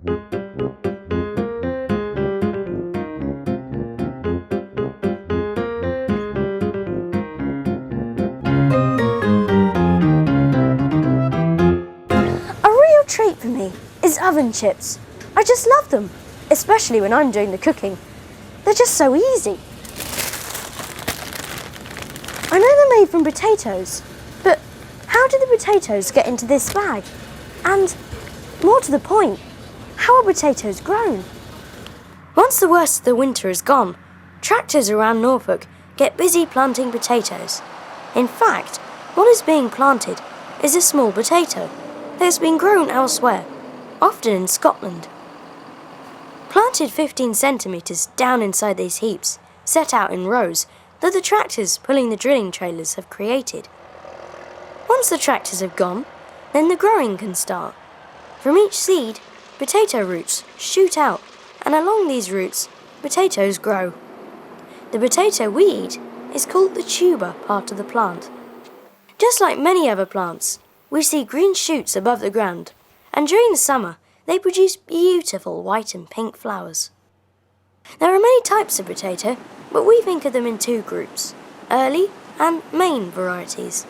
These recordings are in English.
A real treat for me is oven chips. I just love them, especially when I'm doing the cooking. They're just so easy. I know they're made from potatoes, but how did the potatoes get into this bag? And, more to the point, how are potatoes grown? Once the worst of the winter is gone, tractors around Norfolk get busy planting potatoes. In fact, what is being planted is a small potato that has been grown elsewhere, often in Scotland. Planted 15 centimetres down inside these heaps, set out in rows, that the tractors pulling the drilling trailers have created. Once the tractors have gone, then the growing can start. From each seed, potato roots shoot out, and along these roots, potatoes grow. The potato we eat is called the tuber part of the plant. Just like many other plants, we see green shoots above the ground, and during the summer, they produce beautiful white and pink flowers. There are many types of potato, but we think of them in two groups, early and main varieties.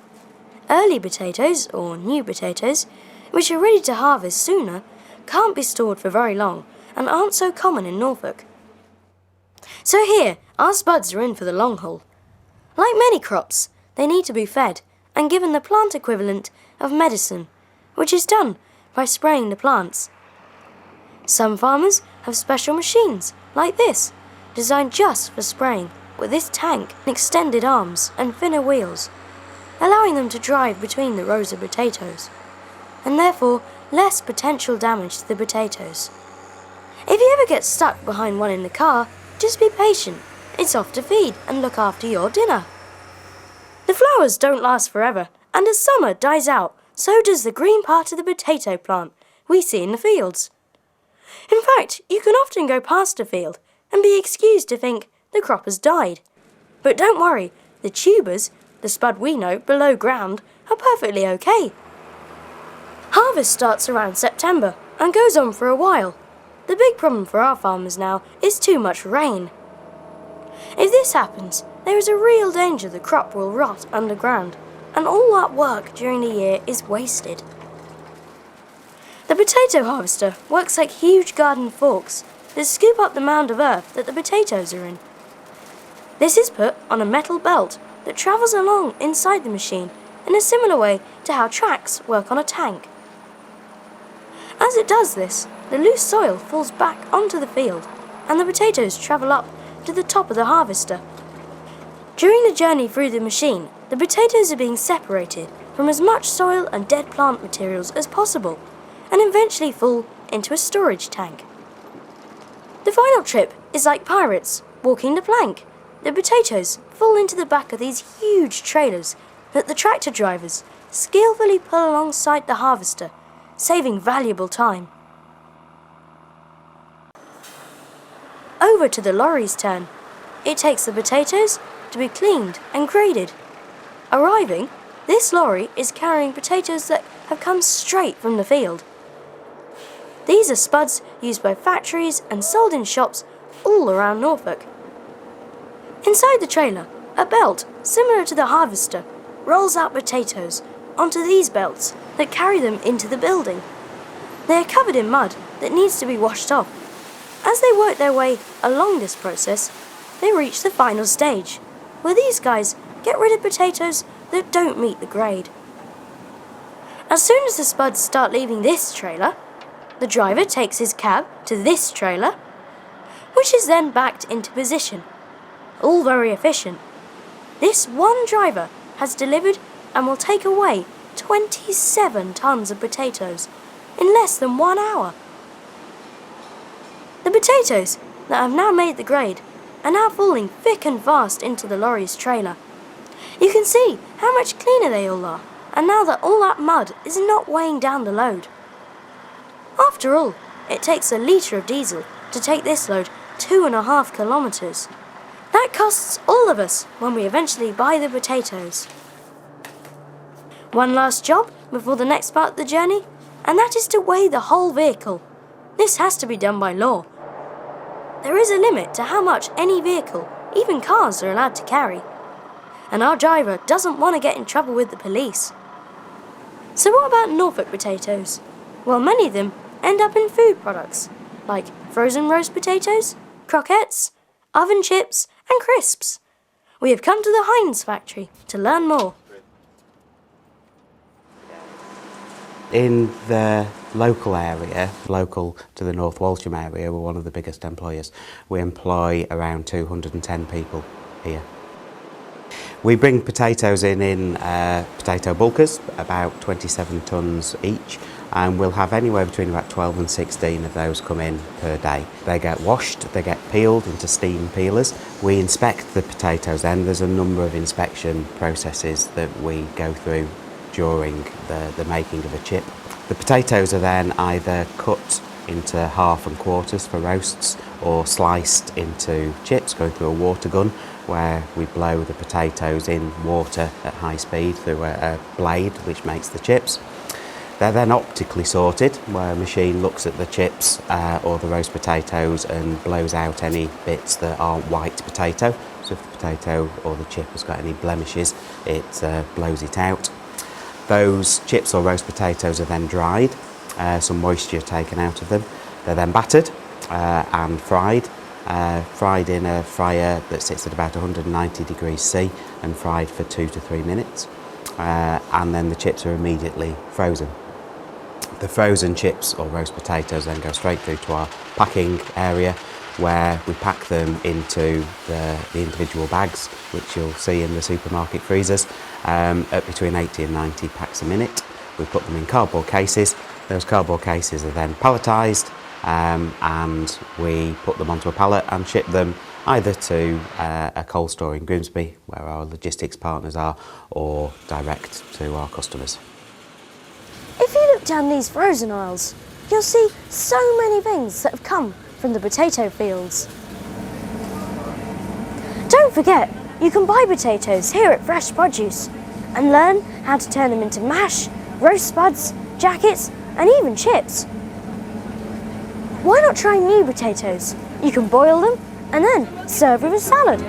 Early potatoes, or new potatoes, which are ready to harvest sooner, can't be stored for very long and aren't so common in Norfolk. So here, our spuds are in for the long haul. Like many crops, they need to be fed and given the plant equivalent of medicine, which is done by spraying the plants. Some farmers have special machines, like this, designed just for spraying, with this tank and extended arms and thinner wheels, allowing them to drive between the rows of potatoes, and therefore less potential damage to the potatoes. If you ever get stuck behind one in the car, just be patient. It's off to feed and look after your dinner. The flowers don't last forever, and as summer dies out, so does the green part of the potato plant we see in the fields. In fact, you can often go past a field and be excused to think the crop has died. But don't worry, the tubers, the spud we know below ground, are perfectly okay. Harvest starts around September and goes on for a while. The big problem for our farmers now is too much rain. If this happens, there is a real danger the crop will rot underground, and all that work during the year is wasted. The potato harvester works like huge garden forks that scoop up the mound of earth that the potatoes are in. This is put on a metal belt that travels along inside the machine in a similar way to how tracks work on a tank. As it does this, the loose soil falls back onto the field and the potatoes travel up to the top of the harvester. During the journey through the machine, the potatoes are being separated from as much soil and dead plant materials as possible and eventually fall into a storage tank. The final trip is like pirates walking the plank. The potatoes fall into the back of these huge trailers that the tractor drivers skillfully pull alongside the harvester, saving valuable time. Over to the lorry's turn. It takes the potatoes to be cleaned and graded. Arriving, this lorry is carrying potatoes that have come straight from the field. These are spuds used by factories and sold in shops all around Norfolk. Inside the trailer, a belt similar to the harvester rolls out potatoes onto these belts that carry them into the building. They are covered in mud that needs to be washed off. As they work their way along this process, they reach the final stage, where these guys get rid of potatoes that don't meet the grade. As soon as the spuds start leaving this trailer, the driver takes his cab to this trailer, which is then backed into position. All very efficient. This one driver has delivered and will take away 27 tons of potatoes in less than 1 hour. The potatoes that have now made the grade are now falling thick and fast into the lorry's trailer. You can see how much cleaner they all are, and now that all that mud is not weighing down the load. After all, it takes a litre of diesel to take this load 2.5 kilometres. That costs all of us when we eventually buy the potatoes. One last job before the next part of the journey, and that is to weigh the whole vehicle. This has to be done by law. There is a limit to how much any vehicle, even cars, are allowed to carry. And our driver doesn't want to get in trouble with the police. So what about Norfolk potatoes? Well, many of them end up in food products, like frozen roast potatoes, croquettes, oven chips, and crisps. We have come to the Heinz factory to learn more. In the local area, local to the North Walsham area, we're one of the biggest employers. We employ around 210 people here. We bring potatoes in potato bulkers, about 27 tonnes each, and we'll have anywhere between about 12 and 16 of those come in per day. They get washed, they get peeled into steam peelers. We inspect the potatoes then. There's a number of inspection processes that we go through during the making of a chip. The potatoes are then either cut into half and quarters for roasts or sliced into chips, going through a water gun where we blow the potatoes in water at high speed through a blade which makes the chips. They're then optically sorted, where a machine looks at the chips or the roast potatoes and blows out any bits that aren't white potato. So if the potato or the chip has got any blemishes, it blows it out. Those chips or roast potatoes are then dried, some moisture taken out of them. They're then battered and fried. Fried in a fryer that sits at about 190 degrees C and fried for 2 to 3 minutes. And then the chips are immediately frozen. The frozen chips or roast potatoes then go straight through to our packing area, where we pack them into the individual bags, which you'll see in the supermarket freezers, at between 80 and 90 packs a minute. We put them in cardboard cases. Those cardboard cases are then palletised, and we put them onto a pallet and ship them either to a cold store in Grimsby, where our logistics partners are, or direct to our customers. If you look down these frozen aisles, you'll see so many things that have come from the potato fields. Don't forget, you can buy potatoes here at Fresh Produce and learn how to turn them into mash, roast spuds, jackets, and even chips. Why not try new potatoes? You can boil them and then serve with a salad.